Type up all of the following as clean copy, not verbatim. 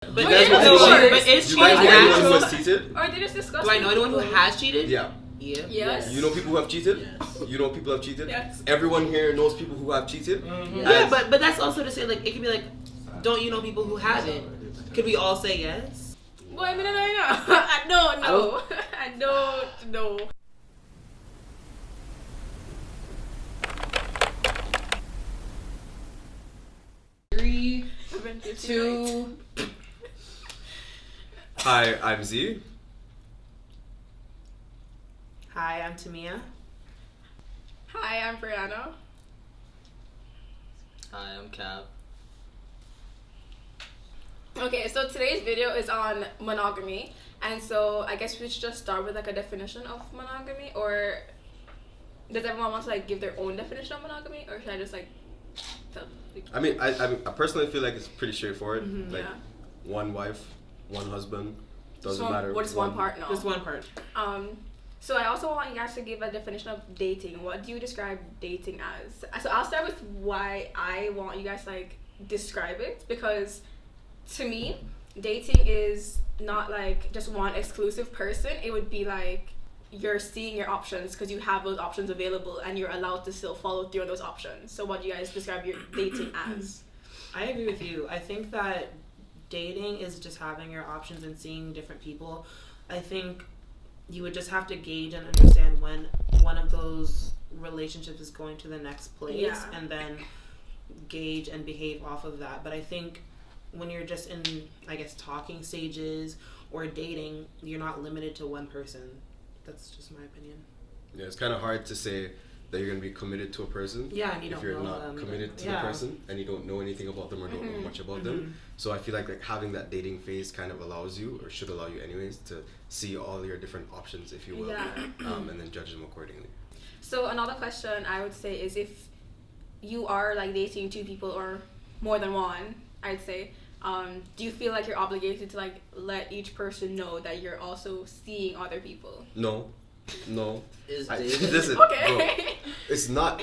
But is cheating anyone who natural? has cheated? Or they just discuss. Do I know anyone who has cheated? Yeah. Yeah. Yes. You know people who have cheated? Yes. You know people who have cheated? Yes. Everyone here knows people who have cheated? Mm-hmm. Yeah, but that's also to say, like, it could be like, don't you know people who haven't? Could we all say yes? Boy, I mean, I know. I don't know. I don't know. Three, two. Hi, I'm Z. Hi, I'm Tamia. Hi, I'm Brianna. Hi, I'm Cav. Okay, so today's video is on monogamy, and so I guess we should just start with like a definition of monogamy, or does everyone want to like give their own definition of monogamy, or should I just like tell? I mean, I personally feel like it's pretty straightforward. Mm-hmm, like, yeah. one wife, one husband, doesn't So matter. what is one part? No. Just one part. So I also want you guys to give a definition of dating. What do you describe dating as? So I'll start with why I want you guys to like describe it, because to me, dating is not like just one exclusive person. It would be like you're seeing your options because you have those options available and you're allowed to still follow through on those options. So what do you guys describe your dating as? I agree with you. I think that dating is just having your options and seeing different people. I think you would just have to gauge and understand when one of those relationships is going to the next place, and then gauge and behave off of that. But I think when you're just in, I guess, talking stages or dating, you're not limited to one person. That's just my opinion. Yeah, it's kind of hard to say that you're going to be committed to a person. Yeah, and you if don't you're know not them. committed to the person and you don't know anything about them or don't know much about them. So I feel like having that dating phase kind of allows you, or should allow you anyways, to see all your different options, if you will, and then judge them accordingly. So another question I would say is, if you are like dating two people or more than one, I'd say, do you feel like you're obligated to like let each person know that you're also seeing other people? No. Dating? Listen, Okay. bro, it's not.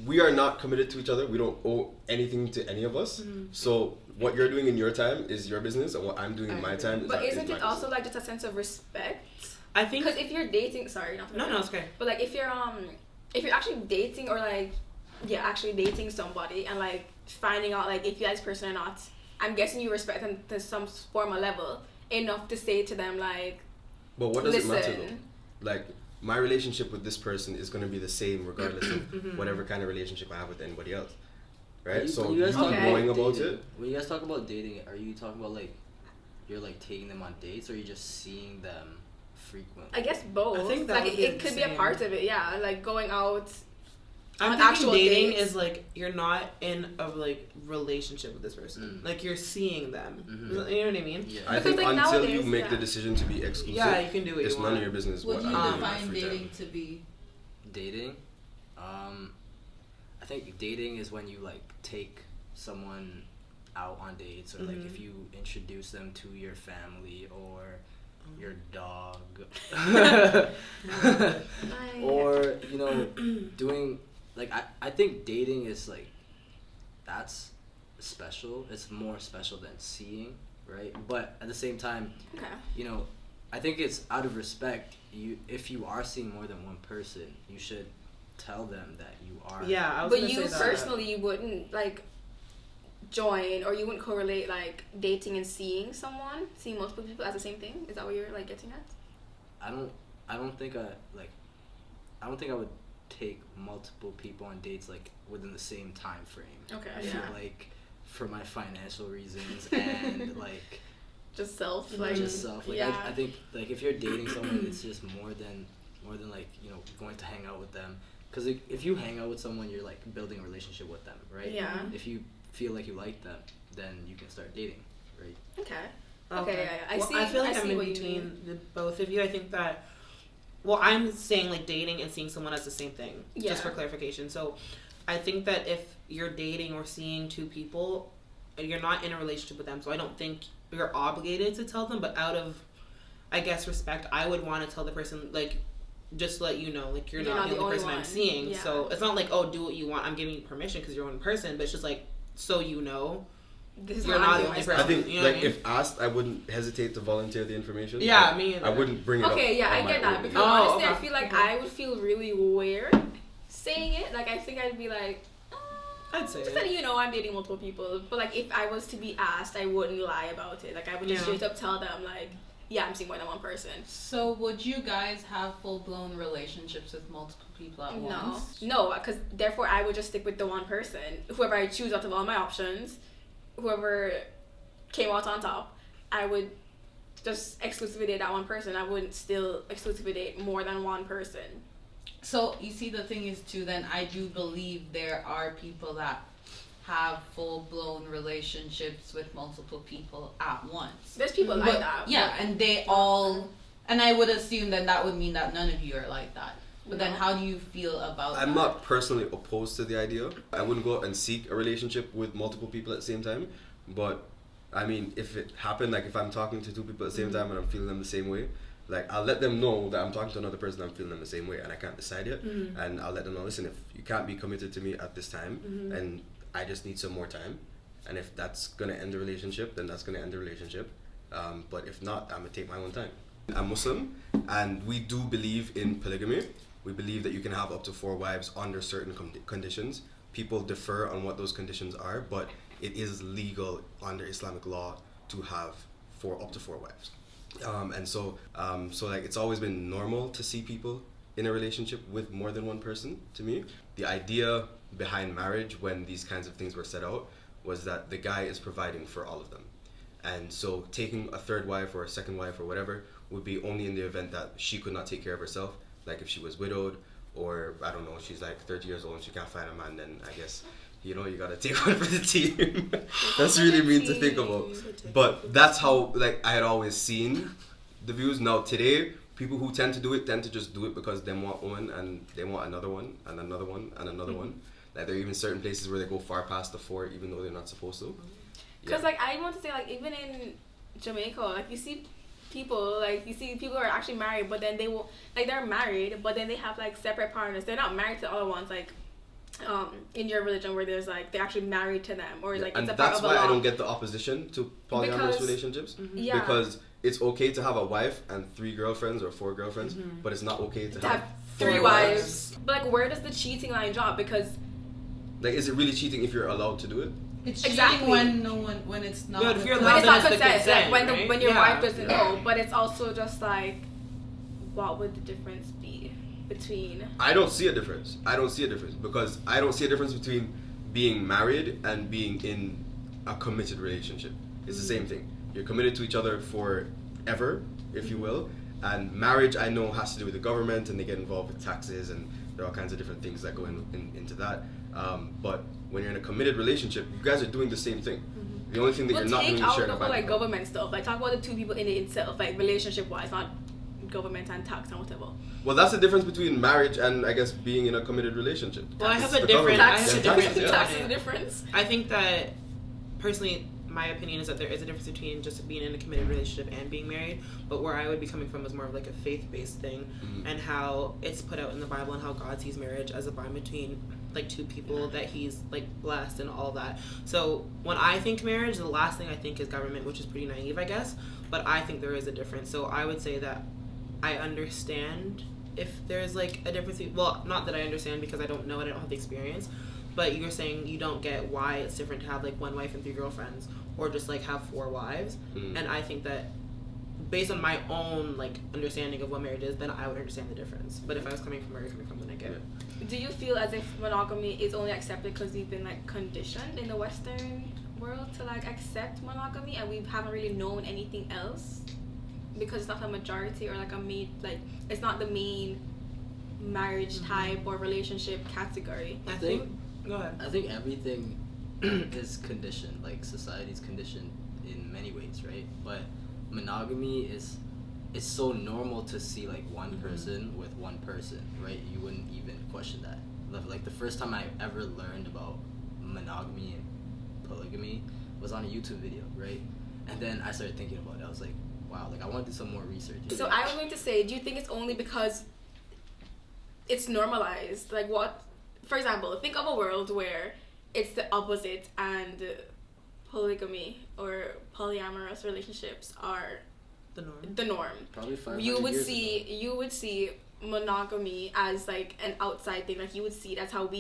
We are not committed to each other. We don't owe anything to any of us. So what you're doing in your time is your business, and what I'm doing in my time is But my isn't it business. also like just a sense of respect? I think Because if you're dating, sorry, not to no, interrupt, it's okay. but like if you're actually dating, or like actually dating somebody and like finding out like if you like this person or not, I'm guessing you respect them to some form or level enough to say to them like, But what does it matter listen. though? Like, my relationship with this person is going to be the same regardless of whatever kind of relationship I have with anybody else, right? So When you guys talk knowing about dating, it. When you guys talk about dating, are you talking about like you're like taking them on dates, or are you just seeing them frequently? I guess both. I think that like would be it could be a the part same. of it, yeah. Like going out. I'm on thinking actual dating dates. is like you're not in a like relationship with this person. Like you're seeing them. You know what I mean? Yeah. I Because, think like, until nowadays, you make the decision to be exclusive, Yeah, you can do what it's you none want. of your business What what do you I do in my define free dating time. to be? Dating, I think dating is when you like take someone out on dates, or like if you introduce them to your family or your dog, or you know, doing like I think dating is like, that's special. It's more special than seeing, right? But at the same time, Okay. you know, I think it's out of respect. If you are seeing more than one person, you should tell them that you are. Yeah, I was But gonna you say that. personally wouldn't like join, or you wouldn't correlate like dating and seeing multiple people as the same thing? Is that what you're like getting at? I don't think I would take multiple people on dates like within the same time frame. Okay, I yeah. feel like for my financial reasons and like Just self, just self. Like yeah. I think like if you're dating someone, it's just more than like, you know, going to hang out with them. Because if you hang out with someone, you're like building a relationship with them, right? Yeah. If you feel like you like them, then you can start dating, right? Okay. Okay, yeah. Well, see. I feel like I'm see in what you between mean. the both of you. I think that, well, I'm saying like dating and seeing someone as the same thing, Yeah. just for clarification. So I think that if you're dating or seeing two people, you're not in a relationship with them. So I don't think you're obligated to tell them, but out of, I guess, respect, I would want to tell the person, like, just let you know, like, you're not the only person I'm one. seeing. Yeah. So it's not like, oh, do what you want, I'm giving you permission because you're one person, but it's just like, so you know. this is You're what not I'm the doing only myself. I person. think You know what I like mean? if asked, I wouldn't hesitate to volunteer the information. Yeah, But me either. I wouldn't bring it up. Okay, yeah, on I my get that own. because Oh, honestly, okay. I feel like Okay. I would feel really weird saying it. Like I think I'd be like, I'd say just it. letting you know I'm dating multiple people. But like if I was to be asked, I wouldn't lie about it. Like I would just Yeah. straight up tell them like, yeah, I'm seeing more than one person. So would you guys have full-blown relationships with multiple people at once? No, because therefore I would just stick with the one person. Whoever I choose out of all my options, whoever came out on top, I would just exclusively date that one person. I wouldn't still exclusively date more than one person. So you see, the thing is too, then I do believe there are people that have full-blown relationships with multiple people at once. There's people like But- that. Yeah, and they all, and I would assume that would mean that none of you are like that. But then No. how do you feel about I'm that? not personally opposed to the idea. I wouldn't go out and seek a relationship with multiple people at the same time. But I mean, if it happened, like if I'm talking to two people at the same time and I'm feeling them the same way, like I'll let them know that I'm talking to another person, I'm feeling them the same way, and I can't decide yet. And I'll let them know, listen, if you can't be committed to me at this time, and I just need some more time, and if that's gonna end the relationship, then that's gonna end the relationship. But if not, I'm gonna take my own time. I'm Muslim, and we do believe in polygamy. We believe that you can have up to 4 wives under certain conditions. People differ on what those conditions are, but it is legal under Islamic law to have up to 4 wives. And so like it's always been normal to see people in a relationship with more than one person. To me, the idea behind marriage when these kinds of things were set out was that the guy is providing for all of them, and so taking a 3rd wife or a 2nd wife or whatever would be only in the event that she could not take care of herself, like if she was widowed, or I don't know, she's like 30 years old and she can't find a man, then I guess you gotta take one for the team. That's really mean to think about, but that's how like I had always seen the views. Now today, people who tend to just do it because they want one and they want another one and another one and another one. Like there are even certain places where they go far past the 4 even though they're not supposed to. Because like I want to say, like even in Jamaica, like you see people who are actually married, but then they will, like they're married, but then they have like separate partners. They're not married to the other ones, like in your religion where there's like they're actually married to them, or like and it's a part that's of a why I law. don't get the opposition to polyamorous Because- relationships. Yeah. Because it's okay to have a wife and 3 girlfriends or 4 girlfriends, but it's not okay to have 3 4 wives. But like where does the cheating line drop? Because Like, is it really cheating if you're allowed to do it? It's Exactly. cheating when it's not. But if you're with- when allowed it's then not it's the consent, like consent, right? when your Yeah. wife doesn't know, but it's also just like, what would the difference be between? I don't see a difference. Because I don't see a difference between being married and being in a committed relationship. It's the same thing. You're committed to each other forever, if you will. And marriage, I know, has to do with the government, and they get involved with taxes, and there are all kinds of different things that go into that. But when you're in a committed relationship, you guys are doing the same thing. The only thing that We'll you're not take doing is out sharing the a whole bank like account. government stuff. Like talk about the 2 people in it itself, like relationship wise, not government and tax and whatever. Well, that's the difference between marriage and, I guess, being in a committed relationship. Well, I have It's a the different. government. I have a Yeah, different. taxes, yeah. Tax is the difference. I think that personally, my opinion is that there is a difference between just being in a committed relationship and being married. But where I would be coming from is more of like a faith-based thing, and how it's put out in the Bible and how God sees marriage as a bond between like 2 people that He's like blessed and all that. So when I think marriage, the last thing I think is government, which is pretty naive, I guess. But I think there is a difference. So I would say that I understand if there's like a difference. Well, not that I understand because I don't know and I don't have the experience. But you're saying you don't get why it's different to have like 1 wife and 3 girlfriends, or just like have 4 wives. And I think that based on my own like understanding of what marriage is, then I would understand the difference. But if I was coming from where you're coming from, then I get it. Do you feel as if monogamy is only accepted because we've been like conditioned in the Western world to like accept monogamy, and we haven't really known anything else because it's not a majority or like it's not the main marriage type or relationship category? I think. Go ahead. I think everything is conditioned, like society's conditioned in many ways, right? But monogamy it's so normal to see like one person with one person, right? You wouldn't even question that. Like the first time I ever learned about monogamy and polygamy was on a YouTube video, right? And then I started thinking about it. I was like, wow, like I want to do some more research. So I was going to say, do you think it's only because it's normalized? Like what, for example, think of a world where it's the opposite and polygamy or polyamorous relationships are The norm. the norm. Probably 500 You would years see ago. you would see monogamy as like an outside thing. Like you would see that's how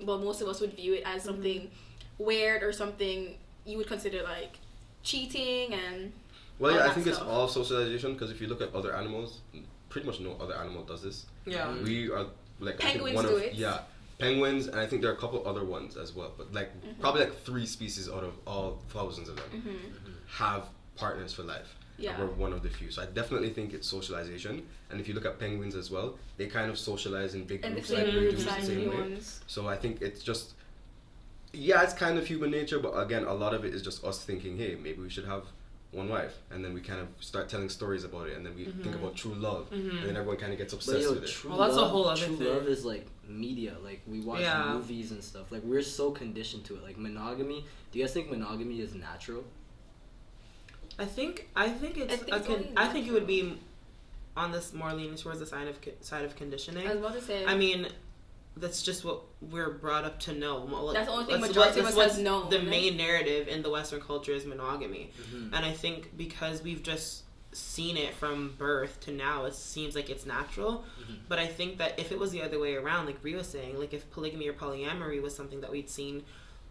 most of us would view it as something weird or something you would consider like cheating and Well, all yeah, I that think it's stuff. all socialization, because if you look at other animals, pretty much no other animal does this. Yeah. We are like I think Penguins one do of it. yeah, penguins, and I think there are a couple other ones as well. But like probably like 3 species out of all thousands of them have partners for life. Yeah. And we're one of the few. So I definitely think it's socialization. And if you look at penguins as well, they kind of socialize in big and the groups, same like we do groups the as same the way. ones. So I think it's just, yeah, it's kind of human nature, but again, a lot of it is just us thinking, hey, maybe we should have one wife, and then we kind of start telling stories about it, and then we think about true love, and then everyone kind of gets But obsessed with it. true Well, that's a love, whole other true thing. love is like media. Like we watch Yeah. movies and stuff. Like we're so conditioned to it. Like monogamy. Do you guys think monogamy is natural? I think it's I think it's only I think it would natural. be on this more leaning towards the side of conditioning. I was about to say. I mean, that's just what we're brought up to know. That's the only thing That's majority of that's us has what's known. The main narrative in the Western culture is monogamy, Mm-hmm. and I think because we've just seen it from birth to now, it seems like it's natural. But I think that if it was the other way around, like Rhea was saying, like if polygamy or polyamory was something that we'd seen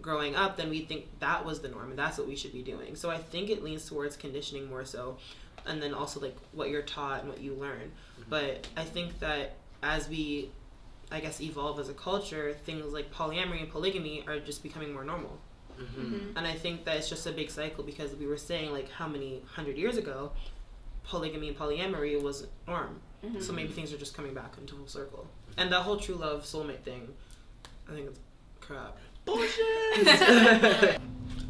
growing up, then we'd think that was the norm and that's what we should be doing. So I think it leans towards conditioning more so, and then also like what you're taught and what you learn. But I think that as we, I guess, evolve as a culture, things like polyamory and polygamy are just becoming more normal. And I think that it's just a big cycle, because we were saying like how many 100 years ago polygamy and polyamory was norm. So maybe things are just coming back into full circle. And that whole true love soulmate thing, I think it's crap.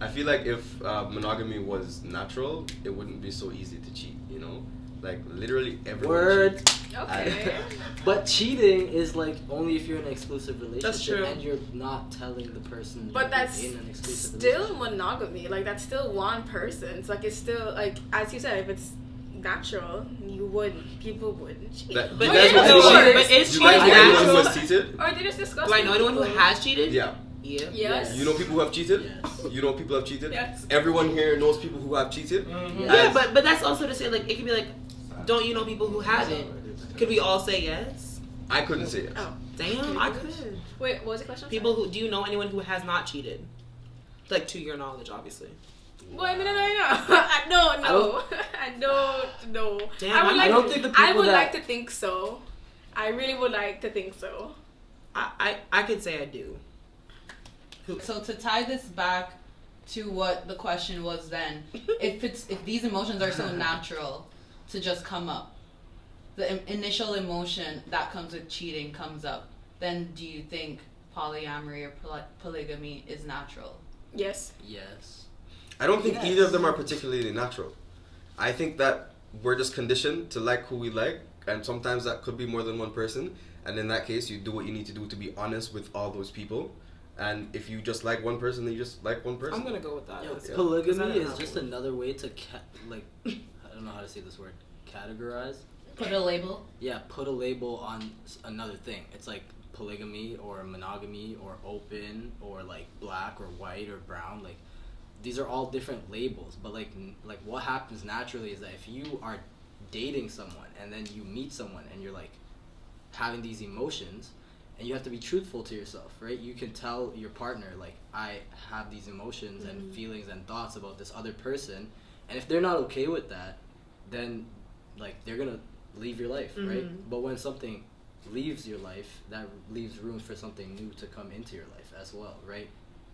I feel like if monogamy was natural, it wouldn't be so easy to cheat, you know? Like, literally everyone Word. cheats. Okay. But cheating is like only if you're in an exclusive relationship That's true. and you're not telling the person But you're that's in an exclusive still relationship. monogamy. Like that's still one person. It's like it's still like, as you said, if it's natural, people wouldn't cheat. That- But you guys is, want to no, cheat? but is You cheating guys know anyone who natural? has cheated? Or they just discuss. Do I know anyone who has cheated? Yeah. Yeah. Yes. You know people who have cheated? Yes. You know people who have cheated? Yes. Everyone here knows people who have cheated? Yeah, but that's also to say, like, it could be like, don't you know people who haven't? Could we all say yes? I couldn't say yes. Oh. Damn, I could. Wait, what was the question? People who, do you know anyone who has not cheated? Like, to your knowledge, obviously. Wait, no. I don't know. I don't know. Damn, I don't think the I people would that- like to think so. I really would like to think so. I could say I do. So to tie this back to what the question was then, if these emotions are so natural to just come up, the initial emotion that comes with cheating comes up, then do you think polyamory or polygamy is natural? Yes. Yes. I don't think Yes. either of them are particularly natural. I think that we're just conditioned to like who we like, and sometimes that could be more than one person. And in that case, you do what you need to do to be honest with all those people. And if you just like one person, then you just like one person. I'm gonna go with that. Yo, That's it. polygamy 'Cause I don't is have just one. another way to I don't know how to say this word, categorize. Put a label. Yeah, put a label on another thing. It's like polygamy or monogamy or open or like black or white or brown. Like these are all different labels. But like what happens naturally is that if you are dating someone and then you meet someone and you're like having these emotions, and you have to be truthful to yourself, right? You can tell your partner, like, I have these emotions and feelings and thoughts about this other person, and if they're not okay with that, then like they're gonna leave your life, right? But when something leaves your life, that leaves room for something new to come into your life as well, right?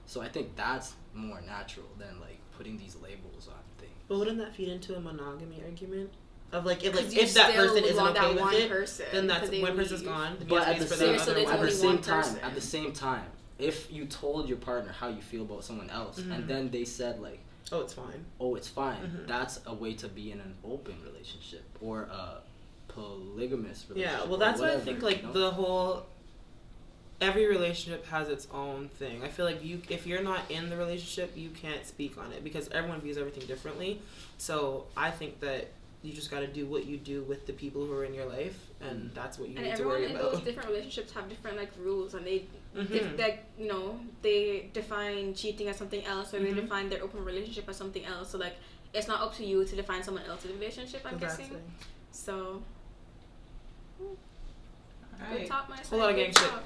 So I think that's more natural than like putting these labels on things. But wouldn't that feed into a monogamy argument? Of like, if 'Cause you if that still person isn't want okay that with one it, person, then that's because they one person's leave. gone. But at the space for same, the so other there's one. at the only same one time, person. at the same time, if you told your partner how you feel about someone else, and then they said like, Oh, it's fine. "Oh, it's fine," that's a way to be in an open relationship or a polygamous relationship. Yeah, well, or that's why I whatever, think you like know? the whole. Every relationship has its own thing. I feel like if you're not in the relationship, you can't speak on it because everyone views everything differently. So I think that you just got to do what you do with the people who are in your life, and that's what you and need to everyone worry in about. those different relationships have different like rules, and they Mhm. like, you know, they define cheating as something else, or they Mhm. define their open relationship as something else. So like, it's not up to you to define someone else's relationship, I'm guessing. So All good right. talk, my Whole lot of good gang shit. talk.